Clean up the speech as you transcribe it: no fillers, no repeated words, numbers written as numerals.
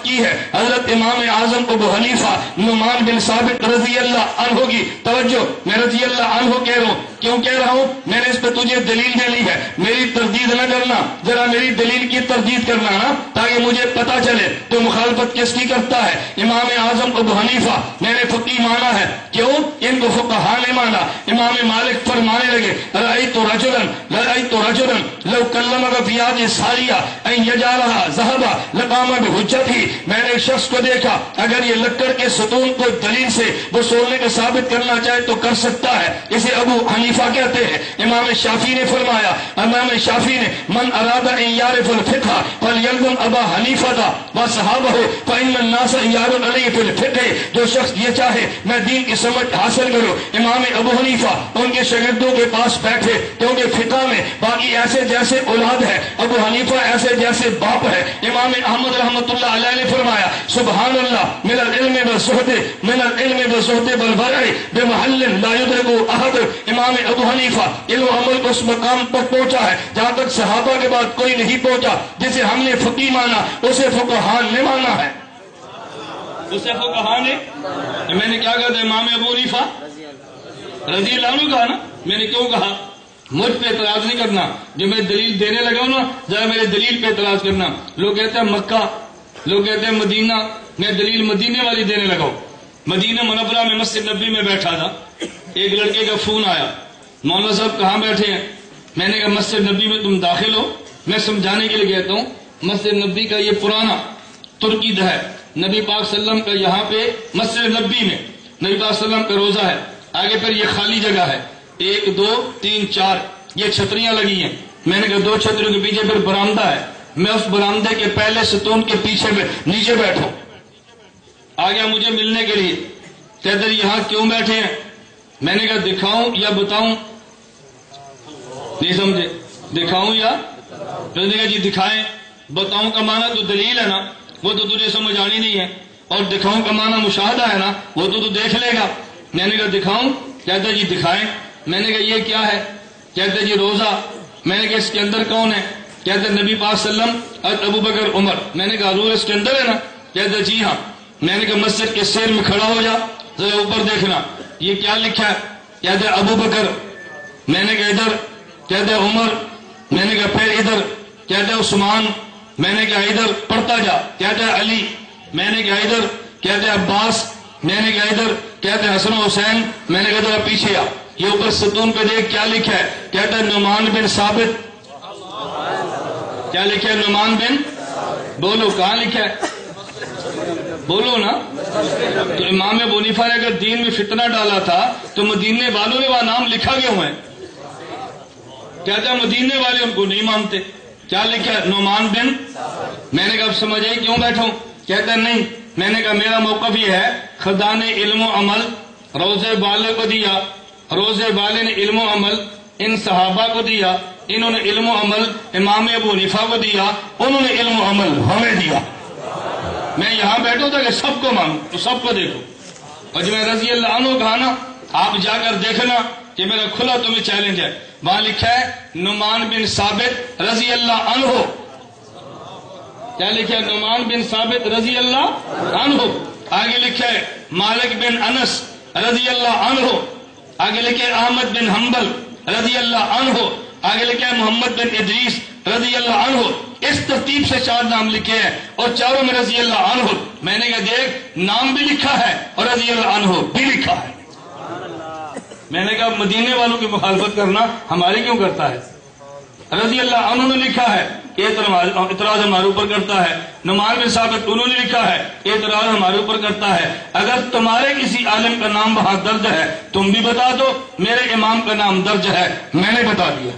کی ہے حضرت امام اعظم ابو حنیفہ نعمان بن ثابت رضی اللہ عنہ کی. توجہ، میں رضی اللہ عنہ کہہ رہا ہوں. کیوں کہہ رہا ہوں؟ میں نے اس پہ تجھے دلیل دینی ہے، میری تردید نہ کرنا، ذرا میری دلیل کی تردید کرنا نا، تاکہ مجھے پتا چلے تو مخالفت کس کی کرتا ہے. امام اعظم ابو حنیفہ میں نے فقی مانا ہے. کیوں؟ ان کو فقہا نے مانا. امام مالک فرمانے لگے رأیت رجلا لو کلمک فی هذه الساریہ ان یجعلها ذهبا لقام بحجتہ. میں نے ایک شخص کو دیکھا اگر یہ لکڑ کے ستون کو دلیل سے وصولنے کا ثابت کرنا چاہے تو کر سکتا ہے. اسے ابو حنیفہ کہتے ہیں. امام شافعی نے فرمایا، امام شافعی نے من اراد ان یعرف الفقہ فلیلزم ابا حنیفہ وصحابہ فإن الناس یعرض علیہ فی الفقہ. جو شخص یہ چاہے میں دین کی سمجھ حاصل کروں، امام ابو حنیفہ ان کے شاگردوں کے پاس بیٹھے، کیونکہ فقہ میں باقی ایسے جیسے اولاد ہے، ابو حنیفہ ایسے جیسے باپ ہے. امام احمد رحمۃ اللہ علیہ نے فرمایا سبحان اللہ من العلم والزہد والورع بمحل لا یدرک احد. امام ابو حنیفہ علم و عمل کو اس مقام پر پہنچا ہے جہاں تک صحابہ کے بعد کوئی نہیں پہنچا. جسے ہم نے فقی مانا اسے فقہان نے مانا ہے، اسے فقہان نے. میں نے کیا کہا تھا؟ امام ابو حنیفہ رضی اللہ عنہ کہا نا. میں نے کیوں کہا؟ مجھ پہ اعتراض نہیں کرنا. جو میں دلیل دینے لگا ہوں نا، ذرا میرے دلیل پہ اعتراض کرنا. لوگ کہتے ہیں مکہ، لوگ کہتے ہیں مدینہ، میں دلیل مدینے والی دینے لگا ہوں. مدینہ منورہ میں مسجد نبی میں بیٹھا تھا، ایک لڑکے کا فون آیا، مولانا صاحب کہاں بیٹھے ہیں؟ میں نے کہا مسجد نبی میں تم داخل ہو. میں سمجھانے کے لیے کہتا ہوں مسجد نبی کا یہ پرانا ترکی ہے. نبی پاک صلی اللہ علیہ وسلم کا یہاں پہ مسجد نبی میں نبی پاک صلی اللہ علیہ وسلم کا روزہ ہے. آگے پھر یہ خالی جگہ ہے، 1 2 3 4 یہ چھتریاں لگی ہیں. میں نے کہا 2 چھتریوں کے پیچھے پھر برآمدہ ہے. میں اس برآمدے کے پہلے ستون کے پیچھے میں نیچے بیٹھوں. آ گیا مجھے ملنے کے لیے، کہتے یہاں کیوں بیٹھے ہیں؟ میں نے کہا دکھاؤں یا بتاؤں؟ نہیں سمجھے؟ دکھاؤں یا؟ میں نے کہا جی دکھائیں. بتاؤں کا معنی تو دلیل ہے نا، وہ تو تجھے سمجھ آنی نہیں ہے، اور دکھاؤں کا معنی مشاہدہ ہے نا، وہ تو دیکھ لے گا. میں نے کہا دکھاؤں؟ کہتا جی دکھائیں. میں نے کہا یہ کیا ہے؟ کہتے جی روزہ. میں نے کہا اس کے اندر کون ہے؟ کہتے نبی پاک صلی اللہ علیہ وسلم، ابو بکر، عمر. میں نے کہا حضور اس کے اندر ہے نا؟ کہتے جی ہاں. میں نے کہا مسجد کے سیر میں کھڑا ہو جا، ذرا اوپر دیکھنا یہ کیا لکھا ہے؟ کہتے ابو بکر. میں نے کہا ادھر. کہتے عمر. میں نے کہا پھر ادھر. کہتے عثمان. میں نے کہا ادھر. پڑھتا جا. کہتے علی. میں نے کہا ادھر. کہتے عباس. میں نے کہا ادھر. کہتے حسن و حسین. میں نے کہا ذرا پیچھے آ، یہ اوپر ستون پہ دیکھ کیا لکھا ہے؟ کہتا ہے نعمان بن ثابت. کیا لکھا ہے؟ نعمان بن. بولو کہاں لکھا ہے؟ بولو نا. تو امام ابو حنیفہ نے اگر دین میں فتنہ ڈالا تھا تو مدینے والوں نے وہاں نام لکھا کیوں ہے؟ کہتا ہے مدینے والے ان کو نہیں مانتے. کیا لکھا ہے؟ نعمان بن. میں نے کہا اب سمجھ آئی کیوں بیٹھا ہوں؟ کہتا ہے نہیں. میں نے کہا میرا موقف یہ ہے خدا نے علم و عمل روزے والے کو دیا، روزے والے نے علم و عمل ان صحابہ کو دیا، انہوں نے علم و عمل امام ابو حنیفہ کو دیا، انہوں نے علم و عمل ہمیں دیا. میں یہاں بیٹھوں تھا کہ سب کو مانوں تو سب کو دیکھو. اور جو میں رضی اللہ عنہ کہا نا، آپ جا کر دیکھنا کہ میرا کھلا تمہیں چیلنج ہے. وہاں لکھا ہے نعمان بن ثابت رضی اللہ عنہ. کیا لکھا ہے؟ نعمان بن ثابت رضی اللہ عنہ. آگے لکھا ہے مالک بن انس رضی اللہ عنہ. آگے لکھا ہے احمد بن حنبل رضی اللہ عنہ. آگے لکھا ہے محمد بن ادریس رضی اللہ عنہ. اس ترتیب سے 4 نام لکھے ہیں اور چاروں میں رضی اللہ عنہ. میں نے کہا دیکھ نام بھی لکھا ہے اور رضی اللہ عنہ بھی لکھا ہے. میں نے کہا مدینے والوں کی مخالفت کرنا ہماری کیوں کرتا ہے؟ رضی اللہ عنہ نے لکھا ہے، اعتراض ہمارے اوپر کرتا ہے. نعمان بن ثابت انہوں نے لکھا ہے، اعتراض ہمارے اوپر کرتا ہے. اگر تمہارے کسی عالم کا نام وہاں درج ہے تم بھی بتا دو، میرے امام کا نام درج ہے، میں نے بتا دیا.